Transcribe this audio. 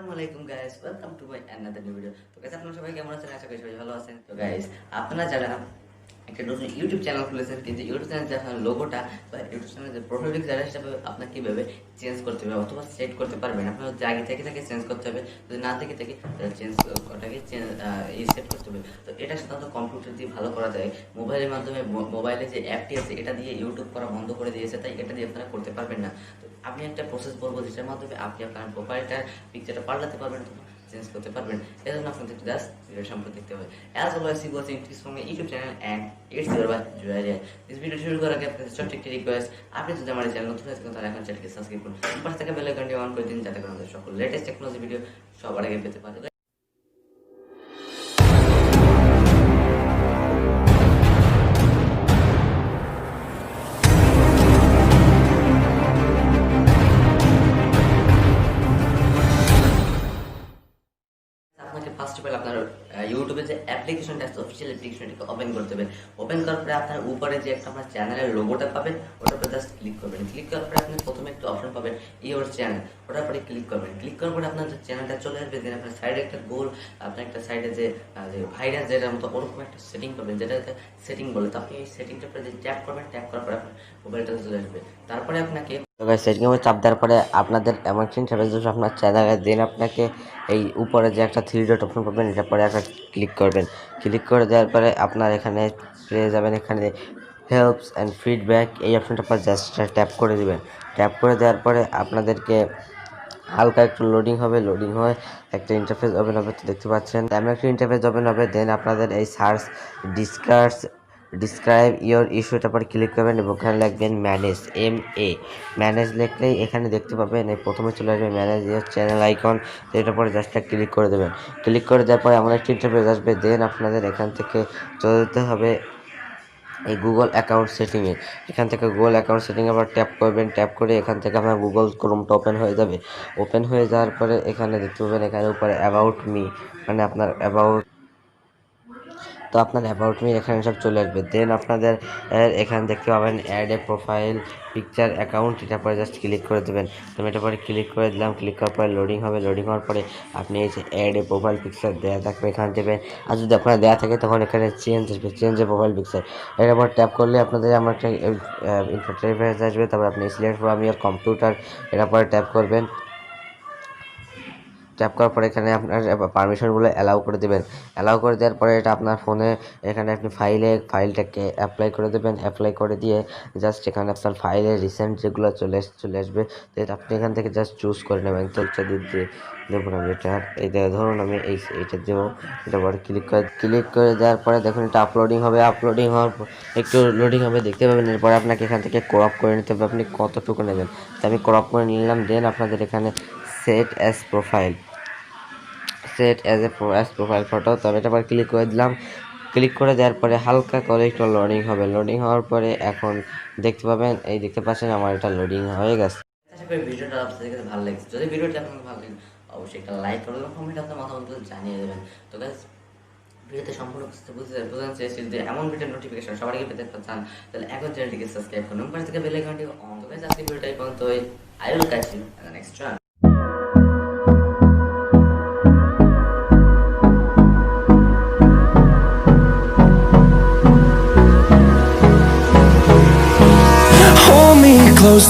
আসসালামু guys, welcome to my another new video. তো guys, আপনারা সবাই কেমন আছেন? আশা করি সবাই ভালো আছেন। তো গাইস, আপনারা যারা একটা নতুন ইউটিউব চ্যানেল খুলেছেন, কিন্তু ইউটিউব চ্যানেল যে আপনার লোগোটা বা ইউটিউব চ্যানেল যে প্রোফাইল পিকচার সেটা আপনার কিভাবে চেঞ্জ করতে হবে অথবা সেট করতে পারবেন, আপনার যে আগে থেকে চেঞ্জ করতে হবে, যদি না থেকে চেঞ্জ ওটাকে সেট করতে হবে। তো এটা সাধারণত কম্পিউটার দিয়ে ভালো করা যায়, মোবাইলের মাধ্যমে। মোবাইলে যে অ্যাপটি আছে এটা দিয়ে ইউটিউব করা বন্ধ করে দিয়েছে, তাই এটা দিয়ে আপনারা করতে পারবেন না। তো আমি একটা প্রসেস বলবো যেটার মাধ্যমে আপনি আপনার প্রোফাইলটার পিকচারটা পাল্টাতে পারবেন, চেঞ্জ করতে পারবেন। এর জন্য আপনাদের জাস্ট ভিডিও সম্পর্কে দেখতে হবে। As always you watching tips from my YouTube channel and it's your by Zuhair. This video শুরু করার আগে আপনাদের ছোট্ট একটি রিকোয়েস্ট, আপনি যদি আমার চ্যানেল নতুন হয়ে থাকেন তাহলে এখন চ্যানেলকে সাবস্ক্রাইব করুন, পাশে থাকা বেল আইকনটি অন করে দিন যাতে করে আমাদের সকল লেটেস্ট টেকনোলজি ভিডিও সবার আগে পেতে পারেন। ফার্স্ট অফ অল আপনার ইউটিউবে যে অ্যাপ্লিকেশনটা আছে, অফিসিয়াল অ্যাপ্লিকেশনটাকে ওপেন করতে হবে। ওপেন করার পরে আপনার উপরে যে একটা আপনার চ্যানেলের লোগোটা পাবেন, ওটার উপরে জাস্ট ক্লিক করবেন। ক্লিক করার পরে আপনি প্রথমে একটা অপশন পাবেন ইওর চ্যানেল, ওটার পরে ক্লিক করবেন। ক্লিক করার পরে আপনার যে চ্যানেলটা চলে আসবে, দেন আপনার সাইডে একটা গোল, আপনার একটা সাইডে যে ভাইরাস যেটার মতো ওরকম একটা সেটিং করবেন, যেটাকে সেটিং বলে। তো আপনি এই সেটিংটার উপরে ট্যাপ করবেন, ট্যাপ করার পরে আপনার মোবাইলটা চলে আসবে। তারপরে আপনাকে সেটিং এ চাপ দেওয়ার পরে আপনাদের এমন একটা ইন্টারফেস আসবে আপনার চ্যানেলে, দেন আপনাকে এই উপরে যে একটা থ্রি ডট অপশন পাবেন, এটার পরে একটা ক্লিক করবেন। ক্লিক করে দেওয়ার পরে আপনার এখানে পেয়ে যাবেন এখানে হেল্পস অ্যান্ড ফিডব্যাক, এই অপশনটা পর জাস্ট ট্যাপ করে দিবেন। ট্যাপ করে দেওয়ার পরে আপনাদেরকে হালকা একটু লোডিং হবে, লোডিং হয়ে একটা ইন্টারফেস ওপেন হবে। তো দেখতে পাচ্ছেন তেমন একটা ইন্টারফেস ওপেন হবে। দেন আপনাদের এই সার্চ ডিসক্রাইব ইওর ইস্যুটার পর ক্লিক করবেন এবং ওখানে লিখবেন ম্যানেজ, ম্যানেজ লিখলেই এখানে দেখতে পাবেন এই প্রথমে চলে আসবে ম্যানেজ ইওর চ্যানেল আইকন। তো এটার পরে জাস্ট ক্লিক করে দেবেন। ক্লিক করে দেওয়ার পরে এমন একটা ইন্টারফেস আসবে। দেন আপনাদের এখান থেকে চলে যেতে হবে এই গুগল অ্যাকাউন্ট সেটিংয়ে। এখান থেকে গুগল অ্যাকাউন্ট সেটিংয়ে আবার ট্যাপ করবেন। ট্যাপ করে এখান থেকে আপনার গুগল ক্রোমটা ওপেন হয়ে যাবে। ওপেন হয়ে যাওয়ার পরে এখানে দেখতে পাবেন এখানে উপরে অ্যাবাউট মি, মানে আপনার অ্যাবাউট মি এখানে সব চলে আসবে। দেন আপনাদের এখানে দেখতে পাবেন add a profile picture account, এটার পরে জাস্ট ক্লিক করে দেবেন। তো এটার পরে ক্লিক করে দিলাম। ক্লিক করার পরে লোডিং হবে। লোডিং হওয়ার পরে আপনি এই যে অ্যাড এ প্রোফাইল পিকচার দেওয়া থাকবে এখানে দেবেন, আর যদি আপনার দেওয়া থাকে তখন এখানে চেঞ্জ আসবে, চেঞ্জ এ প্রোফাইল পিকচার। এটার পর ট্যাপ করলে আপনাদের আমার একটা ইন্টারফেস আসবে। তারপর আপনি সিলেক্ট ফ্রম ইওর কম্পিউটার, এটার পরে ট্যাপ করবেন। ট্যাপ করার পরে এখানে আপনার পারমিশনগুলো অ্যালাউ করে দেবেন। অ্যালাউ করে দেওয়ার পরে এটা আপনার ফোনে এখানে আপনি ফাইলটাকে অ্যাপ্লাই করে দেবেন। অ্যাপ্লাই করে দিয়ে জাস্ট এখানে আপনার ফাইলের রিসেন্ট যেগুলো চলে আসবে, তো আপনি এখান থেকে জাস্ট চুজ করে নেবেন। তো এটা দেবো না, এটা ধরুন আমি এইটা দেবো। এটা পরে ক্লিক করে দেওয়ার পরে দেখুন এটা আপলোডিং হবে। আপলোডিং হওয়ার পর একটু লোডিং হবে, দেখতে পাবেন। এরপরে আপনাকে এখান থেকে ক্রপ করে নিতে হবে, আপনি কতটুকু নেবেন। তো আমি ক্রপ করে নিলাম। দেন আপনাদের এখানে সেট অ্যাজ প্রোফাইল ফটো, তবে এটা পর ক্লিক করে দিলাম। ক্লিক করে দেওয়ার পরে হালকা করে একটু লোডিং হবে। লোডিং হওয়ার পরে এখন দেখতে পাবেন, এই দেখতে পাচ্ছেন আমার এটা লোডিং হয়ে গেছে। আশা করি ভিডিওটা আপনাদের কাছে ভালো লাগছে। যদি ভিডিওটি আপনাদের ভালো লাগে অবশ্যই একটা লাইক করুন এবং কমেন্টে আপনার মতামত জানিয়ে দেবেন। তো গাইস, ভিডিওতে সম্পূর্ণ বোঝানো চেয়েছি যে এমন ভিডিও নোটিফিকেশন সবার আগে পেতে চান তাহলে এখন চ্যানেলটিকে সাবস্ক্রাইব করুন এবং পাশে থেকে বেল আইকনটি অন করে আজকে ভিডিওটা এই পর্যন্তই। I will catch you in the next one. close